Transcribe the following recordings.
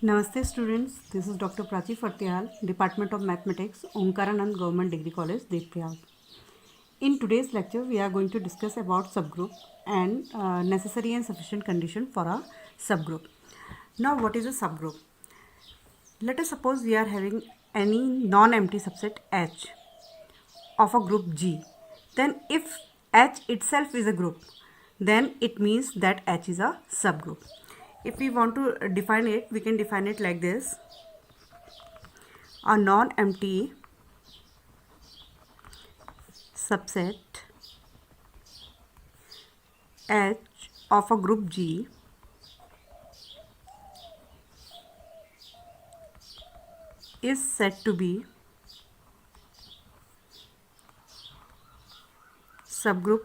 Namaste students, this is Dr. Prachi Fartiyal, Department of Mathematics, Omkaranand Government Degree College, Devprayag. In today's lecture, we are going to discuss about subgroup and necessary and sufficient condition for a subgroup. Now, what is a subgroup? Let us suppose we are having any non-empty subset H of a group G. Then if H itself is a group, then it means that H is a subgroup. If we want to define it, we can define it like this. A non-empty subset H of a group G is said to be subgroup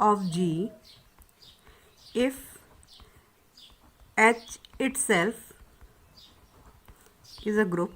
of G if H itself is a group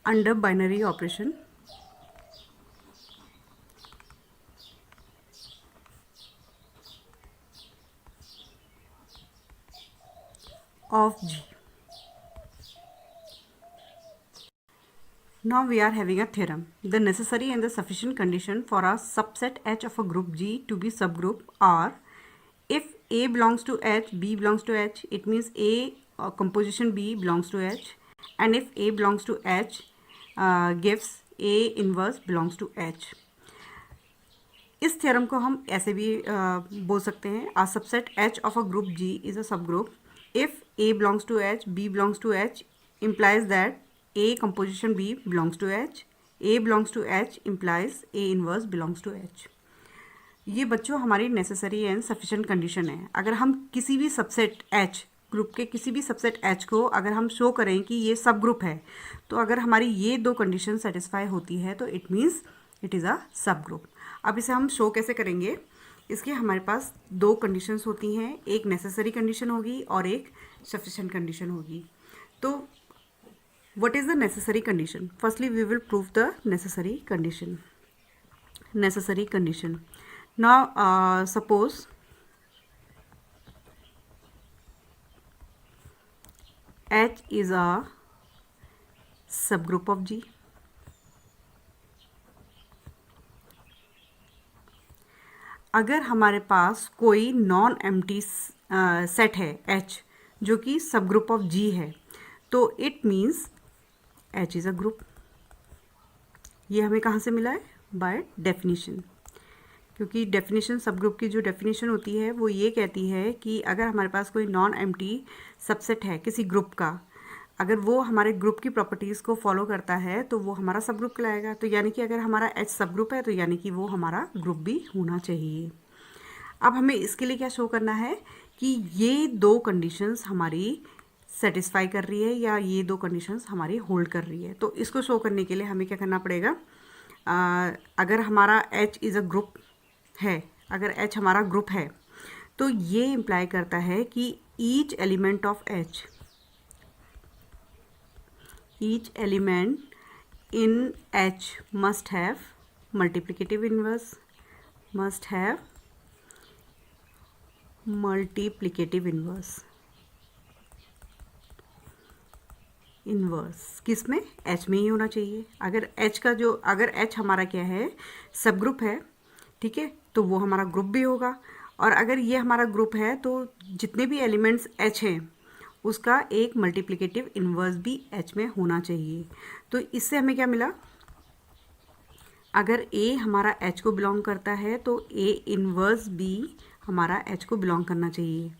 under binary operation of G. Now we are having a theorem. The necessary and the sufficient condition for a subset H of a group G to be subgroup are: if A belongs to H, B belongs to H, it means A composition B belongs to H, and if A belongs to H, gives A inverse belongs to H. इस theorem को हम ऐसे भी बोल सकते हैं, a subset H of a group G is a subgroup if A belongs to H, B belongs to H implies that A composition B belongs to H, A belongs to H implies A inverse belongs to H. ये बच्चों हमारी necessary and sufficient condition है. अगर हम किसी भी subset H group के किसी भी सबसेट H को अगर हम शो करें कि ये सब ग्रुप है, तो अगर हमारी ये दो कंडीशन सेटिस्फाई होती है तो it means it is a सब ग्रुप. अब इसे हम शो कैसे करेंगे? इसके हमारे पास दो कंडीशंस होती हैं, एक नेसेसरी कंडीशन होगी और एक सफिशिएंट कंडीशन होगी. तो what is the necessary condition? Firstly we will prove the necessary condition. Necessary condition. Now suppose H is a subgroup of G. अगर हमारे पास कोई नॉन एम्प्टी सेट है H जो कि सबग्रुप ऑफ G है, तो it means H is a group. ये हमें कहाँ से मिला है? By definition. क्योंकि डेफिनेशन सब ग्रुप की जो डेफिनेशन होती है वो ये कहती है कि अगर हमारे पास कोई नॉन एम्प्टी सबसेट है किसी ग्रुप का, अगर वो हमारे ग्रुप की प्रॉपर्टीज़ को फॉलो करता है तो वो हमारा सब ग्रुप कहलाएगा. तो यानी कि अगर हमारा H सब ग्रुप है तो यानी कि वो हमारा ग्रुप भी होना चाहिए. अब हमें इसके लिए क्या शो करना है कि ये दो कंडीशंस हमारी सेटिस्फाई कर रही है या ये दो कंडीशंस हमारी होल्ड कर रही है. तो इसको शो करने के लिए हमें क्या करना पड़ेगा? अगर हमारा H इज़ अ ग्रुप है, अगर H हमारा ग्रुप है, तो ये इम्प्लाई करता है कि each element of H, each element in H must have multiplicative inverse, must have multiplicative inverse. Inverse किस में? H में ही होना चाहिए. अगर H हमारा क्या है? सब ग्रुप है, ठीक है, तो वो हमारा ग्रुप भी होगा. और अगर ये हमारा ग्रुप है तो जितने भी एलिमेंट्स H हैं उसका एक मल्टीप्लिकेटिव इन्वर्स भी H में होना चाहिए. तो इससे हमें क्या मिला? अगर A हमारा H को बिलोंग करता है तो A इन्वर्स भी हमारा H को बिलोंग करना चाहिए.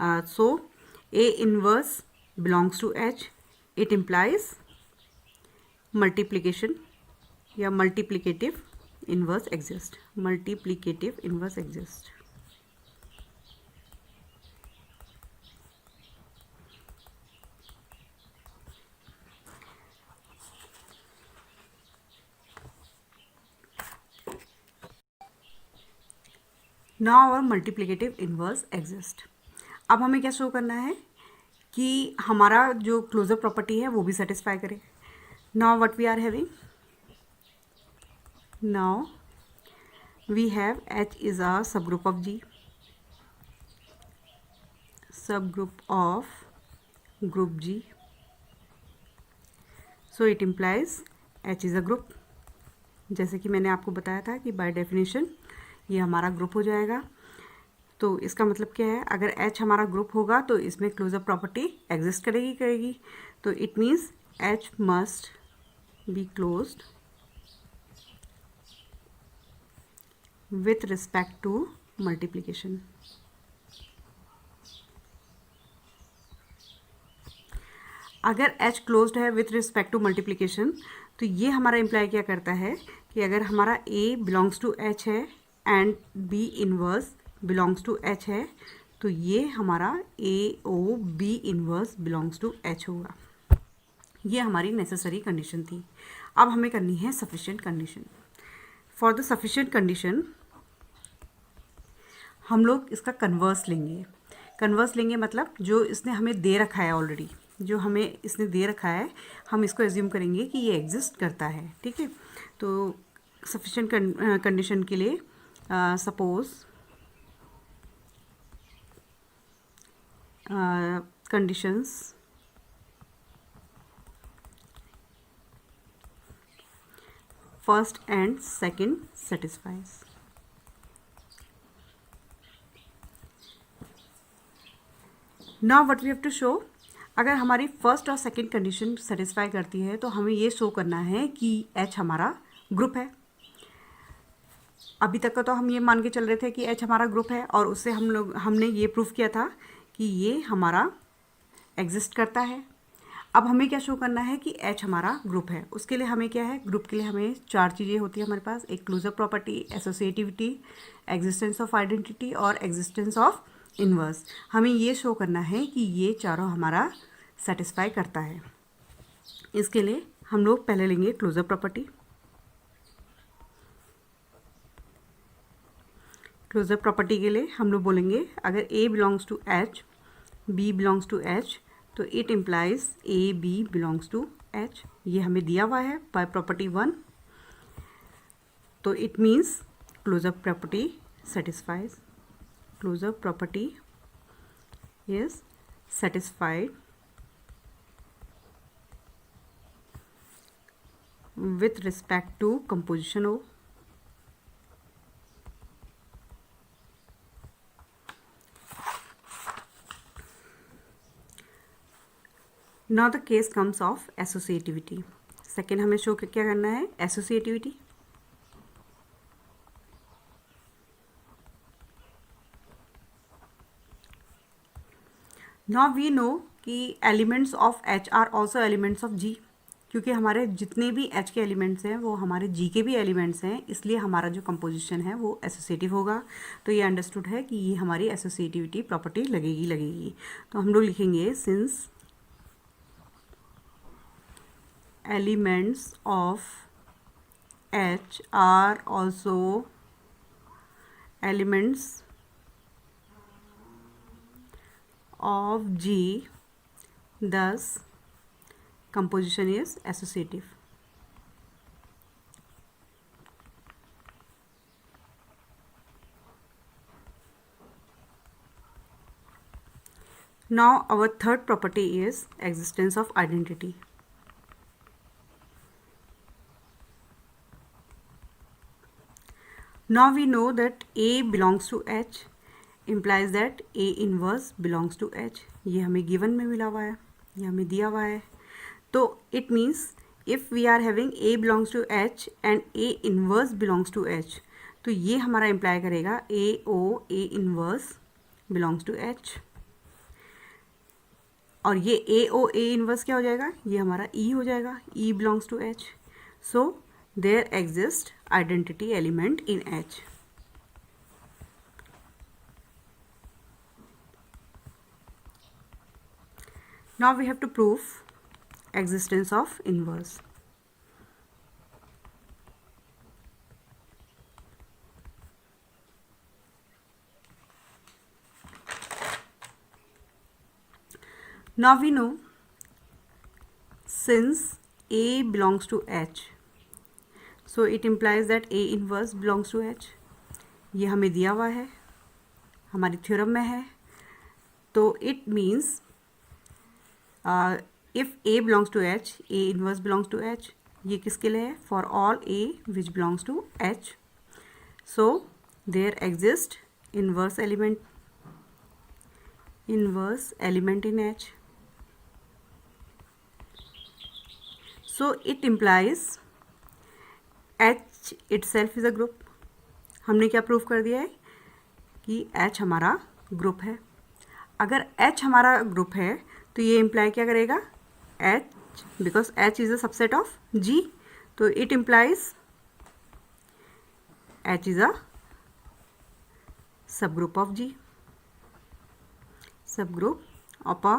So A inverse belongs to H. It implies multiplication या multiplicative inverse exist. Multiplicative inverse exist. Now our multiplicative inverse exist. अब हमें क्या शो करना है कि हमारा जो क्लोजर प्रॉपर्टी है वो भी सेटिस्फाई करे. Now what we are having? Now we have H is a subgroup of G, subgroup of group G, so it implies H is a group. जैसे कि मैंने आपको बताया था कि बाय डेफिनेशन ये हमारा ग्रुप हो जाएगा। तो इसका मतलब क्या है, अगर H हमारा ग्रुप होगा तो इसमें क्लोजर प्रॉपर्टी एग्जिस्ट करेगी। तो it means H must be closed with respect to multiplication. अगर H क्लोज्ड है विथ रिस्पेक्ट टू मल्टीप्लिकेशन, तो ये हमारा इम्प्लाई क्या करता है कि अगर हमारा A बिलोंग्स टू H है and B inverse belongs to H है, तो ये हमारा AO B inverse belongs to H होगा। ये हमारी नेसेसरी कंडीशन थी। अब हमें करनी है sufficient condition. For the sufficient condition हम लोग इसका कन्वर्स लेंगे। कन्वर्स लेंगे मतलब जो इसने हमें दे रखा है ऑलरेडी, जो हमें इसने दे रखा है, हम इसको एज्यूम करेंगे कि ये एग्जिस्ट करता है। ठीक है, तो सफिशिएंट कंडीशन के लिए suppose conditions first and second satisfies. Now what we have to show, अगर हमारी फर्स्ट और सेकंड कंडीशन सेटिस्फाई करती है तो हमें ये शो करना है कि H हमारा ग्रुप है। अभी तक का तो हम ये मान के चल रहे थे कि H हमारा ग्रुप है और उससे हमने ये प्रूफ किया था कि ये हमारा एग्जिस्ट करता है। अब हमें क्या शो करना है कि H हमारा ग्रुप है। उसके लिए हमें क्या है, ग्रुप के लिए हमें 4 चीज़ें होती है हमारे पास, एक closure property, associativity, existence of identity और एग्जिस्टेंस ऑफ इनवर्स। हमें ये शो करना है कि ये चारों हमारा सेटिस्फाई करता है। इसके लिए हम लोग पहले लेंगे क्लोजर प्रॉपर्टी। क्लोजर प्रॉपर्टी के लिए हम लोग बोलेंगे अगर A belongs to H, B belongs to H, तो it implies A B belongs to H। ये हमें दिया हुआ है बाय प्रॉपर्टी 1। तो it means closure property satisfies, closure property is satisfied with respect to composition O. Now the case comes of associativity. Second हमें show क्या करना है, एसोसिएटिविटी। नाउ वी नो कि elements of H are also elements of G, क्योंकि हमारे जितने भी H के एलिमेंट्स हैं वो हमारे G के भी एलिमेंट्स हैं, इसलिए हमारा जो कंपोजिशन है वो एसोसिएटिव होगा। तो ये अंडरस्टूड है कि ये हमारी एसोसिएटिविटी प्रॉपर्टी लगेगी। तो हम लोग लिखेंगे since elements of H are also elements of G, thus composition is associative. Now our third property is existence of identity. Now we know that A belongs to H implies that A inverse belongs to H. ये हमें given में मिला हुआ है, ये हमें दिया हुआ है। तो it means if we are having A belongs to H and A inverse belongs to H, तो ये हमारा इम्प्लाई करेगा AO A inverse belongs to H। और ये AO A inverse क्या हो जाएगा, ये हमारा E हो जाएगा, E belongs to H। So there exist identity element in H। Now we have to prove existence of inverse. Now we know since A belongs to H, so it implies that A inverse belongs to H. ये हमें दिया हुआ है, हमारी theorem में है। तो it means if A belongs to H, A inverse belongs to H, ये किसके लिए है? For all A which belongs to H. So there exist inverse element in H. So it implies H itself is a group. हमने क्या prove कर दिया है कि H हमारा ग्रुप है। अगर H हमारा ग्रुप है तो ये इम्प्लाई क्या करेगा? H, because H is a subset of G, तो it implies H is a सब ग्रुप ऑफ G, सब group of a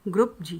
group G.